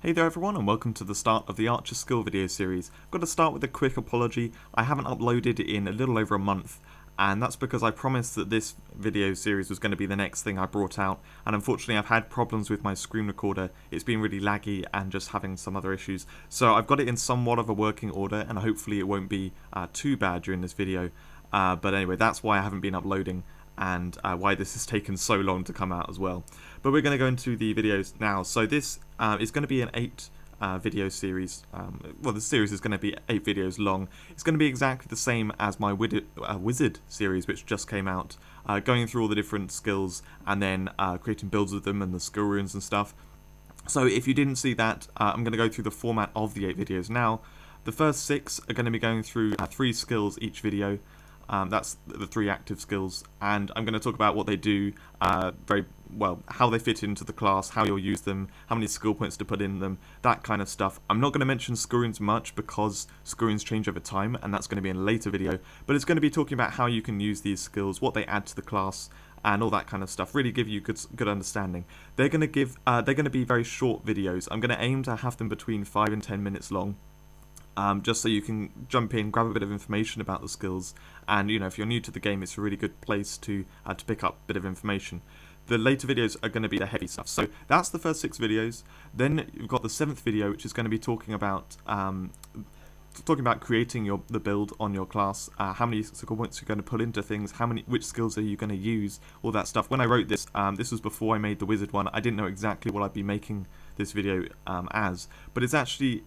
Hey there everyone and welcome to the start of the Archer skill video series. I've got to start with a quick apology. I haven't uploaded in a little over a month, and that's because I promised that this video series was going to be the next thing I brought out, and unfortunately I've had problems with my screen recorder. It's been really laggy and just having some other issues. So I've got it in somewhat of a working order, and hopefully it won't be too bad during this video. But anyway, that's why I haven't been uploading, and why this has taken so long to come out as well. But we're going to go into the videos now. So this is going to be an 8 video series. Well, the series is going to be 8 videos long. It's going to be exactly the same as my Wizard series, which just came out, going through all the different skills and then creating builds with them and the skill runes and stuff. So if you didn't see that, I'm going to go through the format of the 8 videos now. The first 6 are going to be going through 3 skills each video. That's the 3 active skills, and I'm going to talk about what they do, very well, how they fit into the class, how you'll use them, how many skill points to put in them, that kind of stuff. I'm not going to mention skill runes much because skill runes change over time, and that's going to be in a later video, but it's going to be talking about how you can use these skills, what they add to the class, and all that kind of stuff. Really give you good understanding. They're going to be very short videos. I'm going to aim to have them between 5 and 10 minutes long. Just so you can jump in, grab a bit of information about the skills, and you know, if you're new to the game, it's a really good place to pick up a bit of information. The later videos are going to be the heavy stuff. So that's the first 6 videos. Then you've got the 7th video, which is going to be talking about creating the build on your class, how many skill points you're going to put into things, which skills are you going to use, all that stuff. When I wrote this, this was before I made the Wizard one. I didn't know exactly what I'd be making this video but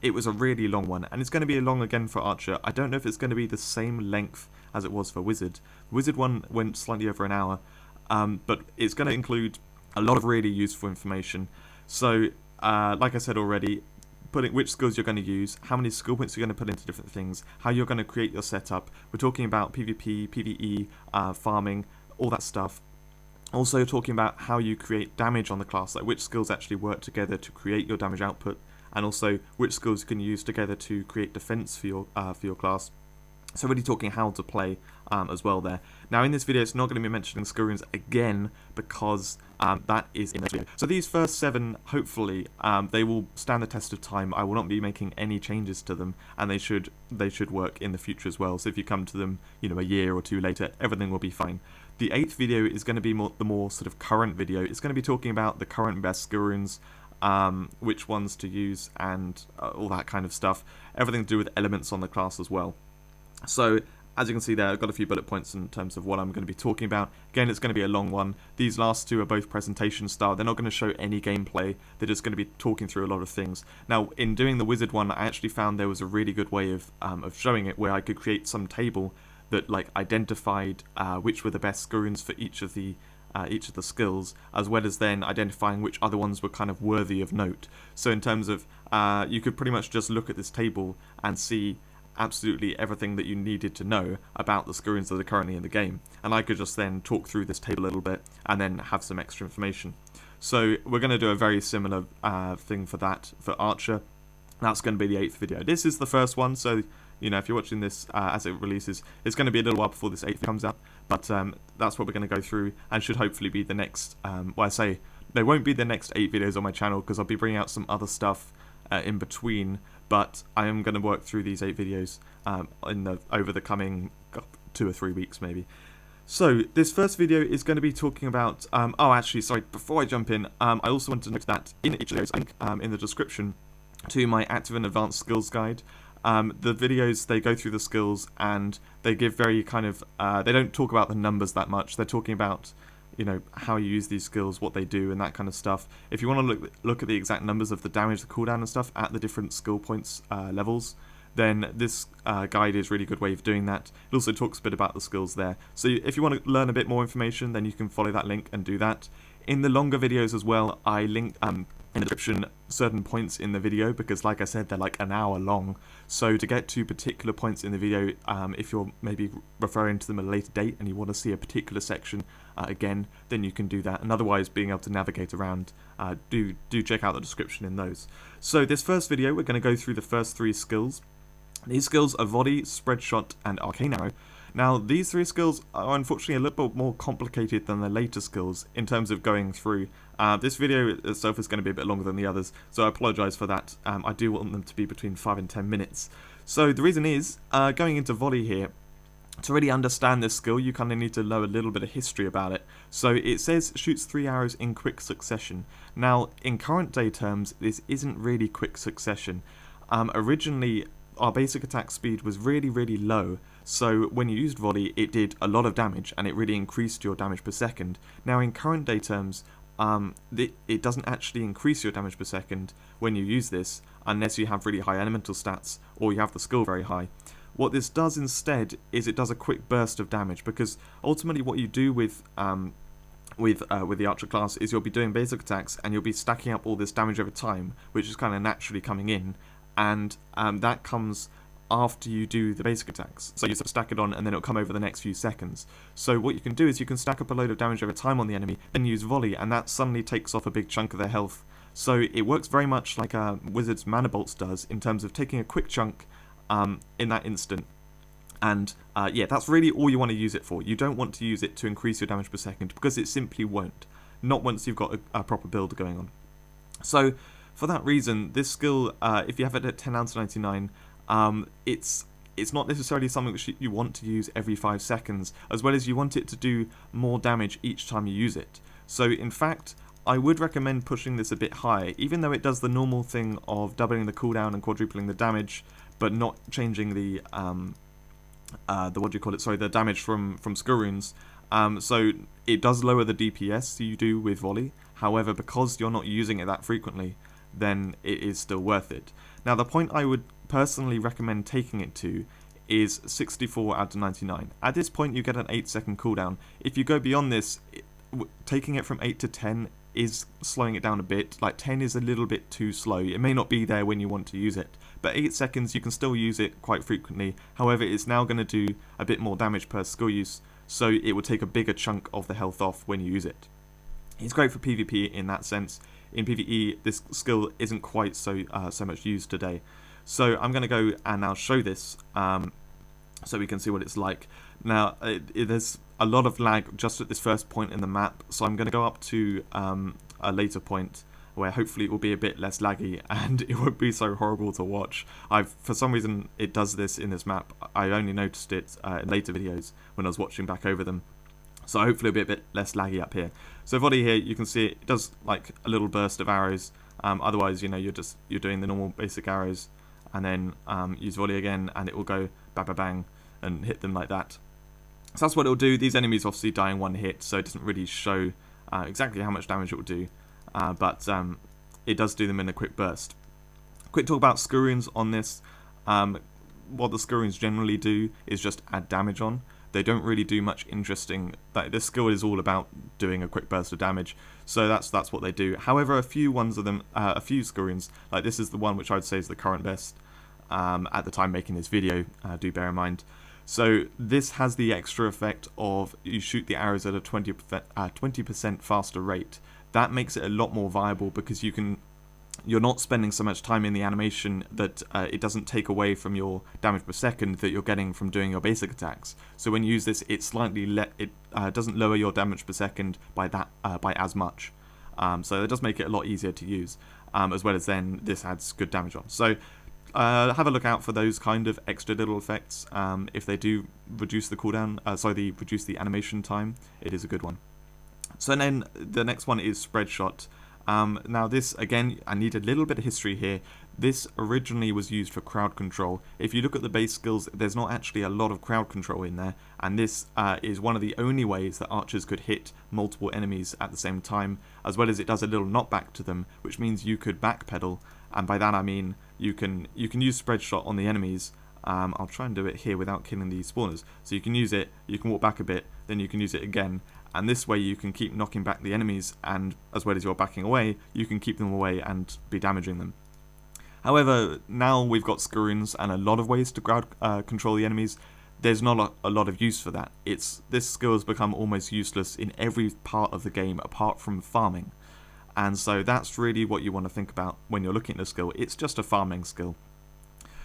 it was a really long one, and it's going to be long again for Archer. I don't know if it's going to be the same length as it was for Wizard. The Wizard one went slightly over an hour, but it's going to include a lot of really useful information. So like I said already, putting which skills you're going to use, how many skill points you're going to put into different things, how you're going to create your setup. We're talking about PvP, PvE, farming, all that stuff. Also talking about how you create damage on the class, like which skills actually work together to create your damage output, and also which skills you can use together to create defense for your class. So really talking how to play as well there. Now in this video it's not going to be mentioning skill runes again because that is in the video. So these first 7, hopefully, they will stand the test of time. I will not be making any changes to them, and they should work in the future as well. So if you come to them, you know, a year or 2 later, everything will be fine. The 8th video is going to be the more sort of current video. It's going to be talking about the current best skill runes, which ones to use, and all that kind of stuff. Everything to do with elements on the class as well. So as you can see there, I've got a few bullet points in terms of what I'm going to be talking about. Again, it's going to be a long one. These last 2 are both presentation style. They're not going to show any gameplay. They're just going to be talking through a lot of things. Now, in doing the Wizard one, I actually found there was a really good way of showing it, where I could create some table that like identified which were the best skill runes for each of the skills, as well as then identifying which other ones were kind of worthy of note. So in terms of, you could pretty much just look at this table and see absolutely everything that you needed to know about the skill runes that are currently in the game, and I could just then talk through this table a little bit and then have some extra information. So we're going to do a very similar thing for Archer. That's going to be the 8th video. This is the first one, so you know, if you're watching this as it releases, it's going to be a little while before this 8th comes out, but that's what we're going to go through, and should hopefully be the next, well, I say there won't be the next 8 videos on my channel because I'll be bringing out some other stuff in between, but I am going to work through these 8 videos over the coming 2 or 3 weeks maybe. So this first video is going to be talking about, oh actually, sorry, before I jump in, I also want to note that in each of those, link in the description to my active and advanced skills guide. The videos, they go through the skills and they give very kind of, they don't talk about the numbers that much. They're talking about, you know, how you use these skills, what they do, and that kind of stuff. If you want to look at the exact numbers of the damage, the cooldown and stuff at the different skill points levels, then this guide is a really good way of doing that. It also talks a bit about the skills there. So if you want to learn a bit more information, then you can follow that link and do that. In the longer videos as well, I link in the description certain points in the video, because like I said, they're like an hour long. So to get to particular points in the video, if you're maybe referring to them at a later date and you want to see a particular section again, then you can do that. And otherwise, being able to navigate around, do check out the description in those. So this first video, we're going to go through the first 3 skills. These skills are volley, spread shot, and arcane arrow. Now, these three skills are unfortunately a little bit more complicated than the later skills in terms of going through. This video itself is going to be a bit longer than the others, so I apologise for that. I do want them to be between 5 and 10 minutes. So the reason is, going into volley here, to really understand this skill, you kind of need to know a little bit of history about it. So it says shoots 3 arrows in quick succession. Now, in current day terms, this isn't really quick succession. Originally, our basic attack speed was really, really low. So when you used volley, it did a lot of damage, and it really increased your damage per second. Now, in current day terms, it doesn't actually increase your damage per second when you use this, unless you have really high elemental stats, or you have the skill very high. What this does instead is it does a quick burst of damage, because ultimately what you do with the archer class is you'll be doing basic attacks and you'll be stacking up all this damage over time, which is kind of naturally coming in, and that comes after you do the basic attacks. So you sort of stack it on and then it'll come over the next few seconds. So what you can do is you can stack up a load of damage over time on the enemy, then use volley, and that suddenly takes off a big chunk of their health. So it works very much like Wizard's Mana Bolts does in terms of taking a quick chunk in that instant. And yeah, that's really all you want to use it for. You don't want to use it to increase your damage per second, because it simply won't. Not once you've got a proper build going on. So for that reason, this skill, if you have it at 10 out of 99, it's not necessarily something which you want to use every 5 seconds, as well as you want it to do more damage each time you use it. So in fact, I would recommend pushing this a bit higher, even though it does the normal thing of doubling the cooldown and quadrupling the damage, but not changing the the damage from skill runes. So it does lower the DPS you do with volley. However, because you're not using it that frequently, then it is still worth it. Now, the point I would personally recommend taking it to is 64 out of 99. At this point, you get an 8-second cooldown. If you go beyond this, taking it from 8 to 10 is slowing it down a bit. Like 10 is a little bit too slow. It may not be there when you want to use it, but 8 seconds you can still use it quite frequently. However, it's now going to do a bit more damage per skill use, so it will take a bigger chunk of the health off when you use it. It's great for PvP in that sense. In PvE, this skill isn't quite so much used today. So I'm going to go and now show this so we can see what it's like. Now, there's a lot of lag just at this first point in the map, so I'm going to go up to a later point where hopefully it will be a bit less laggy and it won't be so horrible to watch. For some reason, it does this in this map. I only noticed it in later videos when I was watching back over them. So hopefully it'll be a bit less laggy up here. So volley here, you can see it does like a little burst of arrows. Otherwise, you know, you're doing the normal basic arrows, and then use volley again, and it will go bang bang bang and hit them like that. So that's what it'll do. These enemies obviously die in one hit, so it doesn't really show exactly how much damage it will do, but it does do them in a quick burst. Quick talk about skill runes on this. What the skill runes generally do is just add damage on. They don't really do much interesting. This skill is all about doing a quick burst of damage, so that's what they do. However, a few skill runes, like this is the one which I would say is the current best at the time making this video, do bear in mind. So this has the extra effect of you shoot the arrows at a 20% faster rate. That makes it a lot more viable, because you're not spending so much time in the animation that it doesn't take away from your damage per second that you're getting from doing your basic attacks. So when you use this, it slightly doesn't lower your damage per second by as much. So it does make it a lot easier to use, as well as then this adds good damage on. So have a look out for those kind of extra little effects. If they do reduce the cooldown, reduce the animation time, it is a good one. So then the next one is spread shot. Now this, again, I need a little bit of history here. This originally was used for crowd control. If you look at the base skills, there's not actually a lot of crowd control in there, and this is one of the only ways that archers could hit multiple enemies at the same time, as well as it does a little knockback to them, which means you could backpedal, and by that I mean you can use spread shot on the enemies. I'll try and do it here without killing these spawners. So you can use it, you can walk back a bit, then you can use it again, and this way you can keep knocking back the enemies, and as well as you're backing away, you can keep them away and be damaging them. However, now we've got skill runes and a lot of ways to crowd control the enemies. There's not a lot of use for that. This skill has become almost useless in every part of the game apart from farming. And so that's really what you want to think about when you're looking at the skill. It's just a farming skill.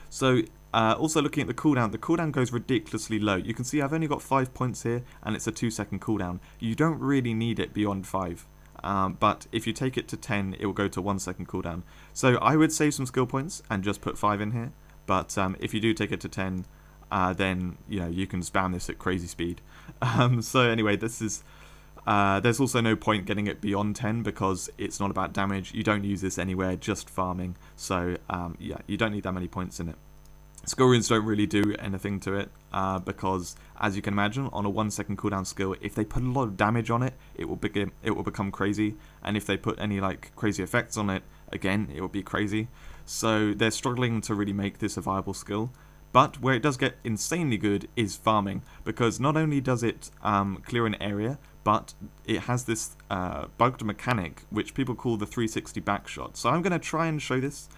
So Also looking at the cooldown goes ridiculously low. You can see I've only got 5 points here, and it's a 2-second cooldown. You don't really need it beyond 5. But if you take it to 10, it will go to 1 second cooldown. So I would save some skill points and just put 5 in here. But if you do take it to 10, then you can spam this at crazy speed. So anyway, this is there's also no point getting it beyond 10 because it's not about damage. You don't use this anywhere, just farming. So yeah, you don't need that many points in it. Skill runes don't really do anything to it because, as you can imagine, on a 1 second cooldown skill, if they put a lot of damage on it, it will become crazy, and if they put any like crazy effects on it, again, it will be crazy. So they're struggling to really make this a viable skill. But where it does get insanely good is farming, because not only does it clear an area, but it has this bugged mechanic which people call the 360 backshot. So I'm going to try and show this.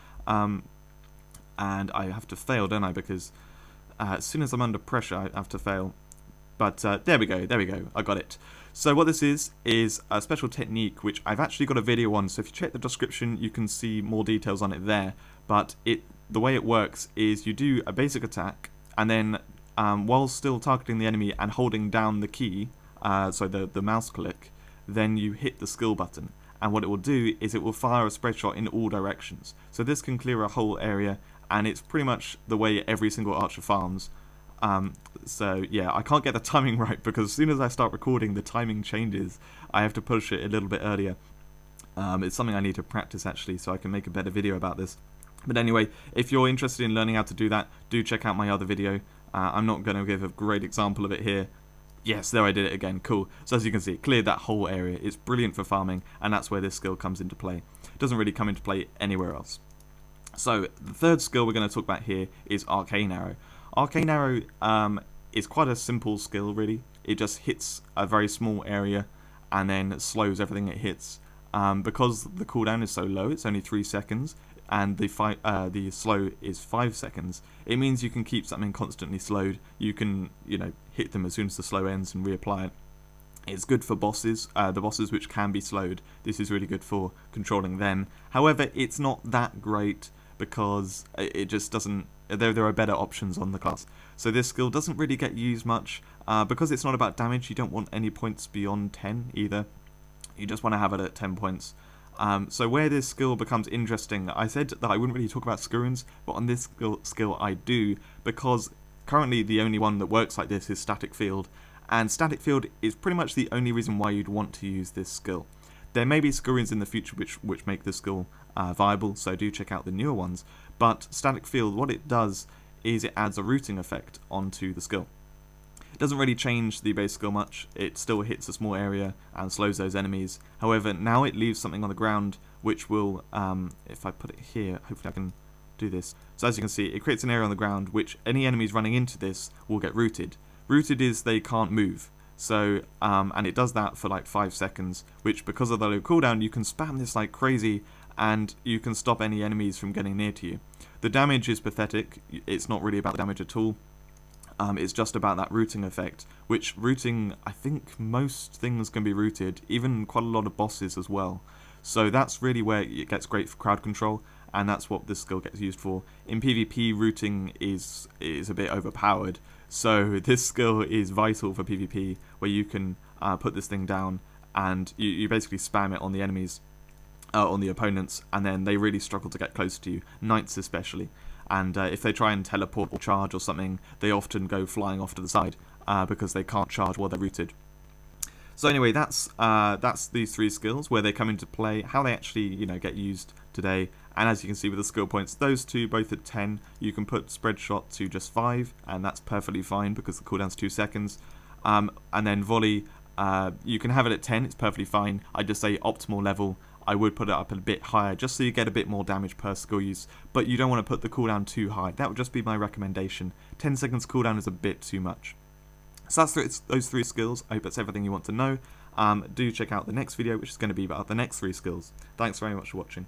And I have to fail, don't I? Because as soon as I'm under pressure, I have to fail. But there we go, I got it. So what this is a special technique which I've actually got a video on, so if you check the description you can see more details on it there. But the way it works is you do a basic attack, and then while still targeting the enemy and holding down the key, so the mouse click, then you hit the skill button. And what it will do is it will fire a spread shot in all directions. So this can clear a whole area, and it's pretty much the way every single archer farms. So yeah, I can't get the timing right because as soon as I start recording, the timing changes. I have to push it a little bit earlier. It's something I need to practice actually, so I can make a better video about this. But anyway, if you're interested in learning how to do that, do check out my other video. I'm not going to give a great example of it here. Yes, there I did it again, cool. So as you can see, it cleared that whole area. It's brilliant for farming, and that's where this skill comes into play. It doesn't really come into play anywhere else. So the third skill we're going to talk about here is Arcane Arrow. Arcane Arrow is quite a simple skill really. It just hits a very small area and then slows everything it hits. Because the cooldown is so low, it's only 3 seconds, and the slow is 5 seconds. It means you can keep something constantly slowed. You can hit them as soon as the slow ends and reapply it. It's good for bosses, the bosses which can be slowed. This is really good for controlling them. However, it's not that great because it just doesn't. There are better options on the class. So this skill doesn't really get used much because it's not about damage. You don't want any points beyond 10 either. You just want to have it at 10 points. So where this skill becomes interesting, I said that I wouldn't really talk about skill runes, but on this skill I do, because currently the only one that works like this is Static Field, and Static Field is pretty much the only reason why you'd want to use this skill. There may be skill runes in the future which make this skill viable, so do check out the newer ones, but Static Field, what it does is it adds a rooting effect onto the skill. It doesn't really change the base skill much, it still hits a small area and slows those enemies. However, now it leaves something on the ground which will, if I put it here, hopefully I can do this. So as you can see, it creates an area on the ground which any enemies running into this will get rooted. Rooted is they can't move. So, and it does that for like 5 seconds, which because of the low cooldown, you can spam this like crazy and you can stop any enemies from getting near to you. The damage is pathetic, it's not really about the damage at all. It's just about that rooting effect, which rooting, I think most things can be rooted, even quite a lot of bosses as well. So that's really where it gets great for crowd control, and that's what this skill gets used for. In PvP, rooting is a bit overpowered, so this skill is vital for PvP, where you can put this thing down, and you basically spam it on the enemies, on the opponents, and then they really struggle to get close to you, knights especially. And if they try and teleport or charge or something, they often go flying off to the side because they can't charge while they're rooted. So anyway, that's these 3 skills, where they come into play, how they actually get used today. And as you can see with the skill points, those 2 both at 10, you can put spread shot to just 5, and that's perfectly fine because the cooldown's 2 seconds. And then volley, you can have it at 10, it's perfectly fine. I just say optimal level. I would put it up a bit higher just so you get a bit more damage per skill use, but you don't want to put the cooldown too high. That would just be my recommendation. 10 seconds cooldown is a bit too much. So that's those 3 skills. I hope that's everything you want to know. Do check out the next video, which is going to be about the next 3 skills. Thanks very much for watching.